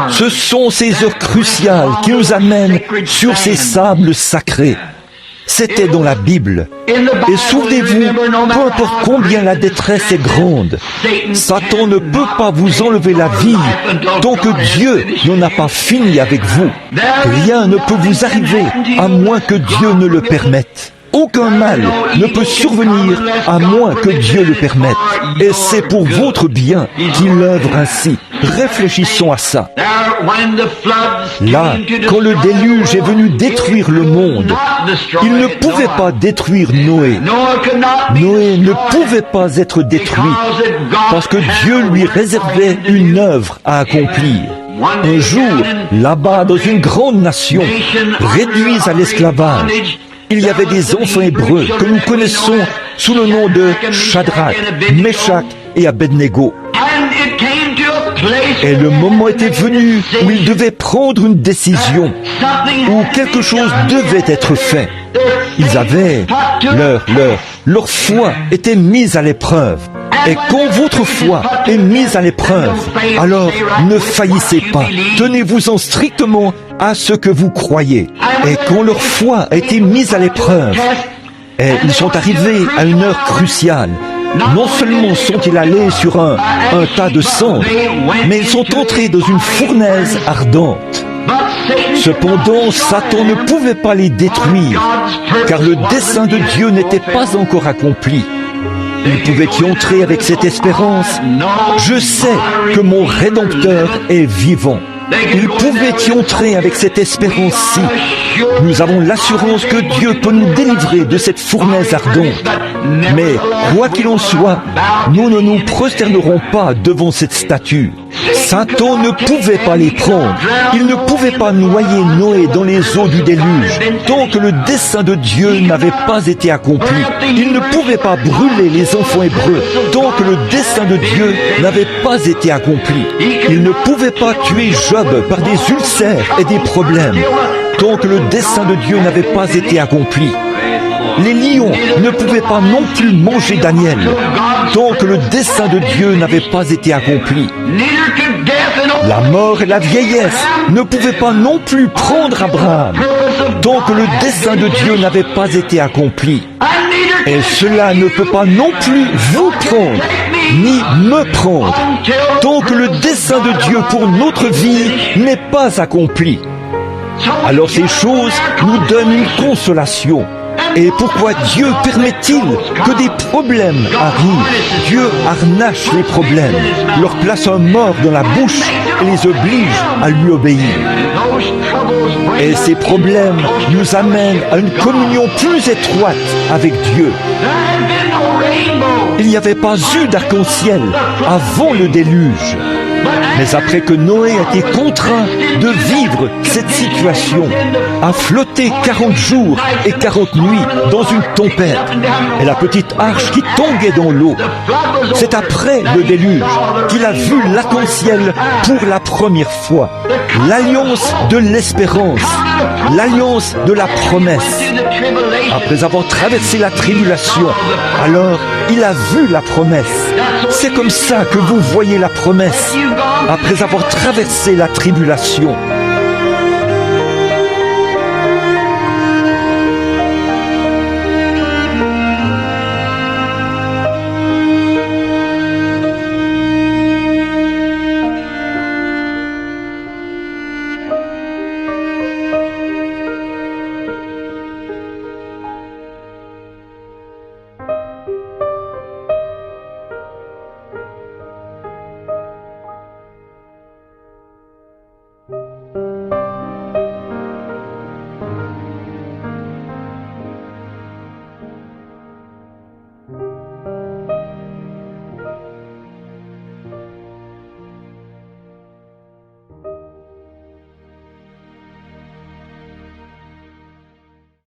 Ce sont ces heures cruciales qui nous amènent sur ces sables sacrés. C'était dans la Bible. Et souvenez-vous, peu importe combien la détresse est grande, Satan ne peut pas vous enlever la vie tant que Dieu n'en a pas fini avec vous. Rien ne peut vous arriver à moins que Dieu ne le permette. Aucun mal ne peut survenir à moins que Dieu le permette. Et c'est pour votre bien qu'il œuvre ainsi. Réfléchissons à ça. Là, quand le déluge est venu détruire le monde, il ne pouvait pas détruire Noé. Noé ne pouvait pas être détruit parce que Dieu lui réservait une œuvre à accomplir. Un jour, là-bas, dans une grande nation, réduite à l'esclavage, il y avait des enfants hébreux que nous connaissons sous le nom de Shadrach, Meshach et Abednego. Et le moment était venu où ils devaient prendre une décision, où quelque chose devait être fait. Ils avaient leur foi était mise à l'épreuve. Et quand votre foi est mise à l'épreuve, alors ne faillissez pas. Tenez-vous-en strictement à ce que vous croyez. Et quand leur foi a été mise à l'épreuve, et ils sont arrivés à une heure cruciale, non seulement sont-ils allés sur un tas de cendres, mais ils sont entrés dans une fournaise ardente. Cependant, Satan ne pouvait pas les détruire, car le dessein de Dieu n'était pas encore accompli. Ils pouvaient y entrer avec cette espérance. Je sais que mon Rédempteur est vivant. Ils pouvaient y entrer avec cette espérance-ci. Nous avons l'assurance que Dieu peut nous délivrer de cette fournaise ardente. Mais, quoi qu'il en soit, nous ne nous prosternerons pas devant cette statue. Satan ne pouvait pas les prendre. Il ne pouvait pas noyer Noé dans les eaux du déluge tant que le dessein de Dieu n'avait pas été accompli. Il ne pouvait pas brûler les enfants hébreux tant que le dessein de Dieu n'avait pas été accompli. Il ne pouvait pas tuer Job par des ulcères et des problèmes tant que le dessein de Dieu n'avait pas été accompli. Les lions ne pouvaient pas non plus manger Daniel tant que le dessein de Dieu n'avait pas été accompli. La mort et la vieillesse ne pouvaient pas non plus prendre Abraham tant que le dessein de Dieu n'avait pas été accompli. Et cela ne peut pas non plus vous prendre, ni me prendre, tant que le dessein de Dieu pour notre vie n'est pas accompli. Alors ces choses nous donnent une consolation. Et pourquoi Dieu permet-il que des problèmes arrivent? Dieu harnache les problèmes, leur place un mort dans la bouche et les oblige à lui obéir. Et ces problèmes nous amènent à une communion plus étroite avec Dieu. Il n'y avait pas eu d'arc-en-ciel avant le déluge. Mais après que Noé a été contraint de vivre cette situation, à flotter 40 jours et 40 nuits dans une tempête, et la petite arche qui tanguait dans l'eau, c'est après le déluge qu'il a vu l'arc-en-ciel pour la première fois. L'alliance de l'espérance, l'alliance de la promesse. Après avoir traversé la tribulation, alors il a vu la promesse. C'est comme ça que vous voyez la promesse, après avoir traversé la tribulation.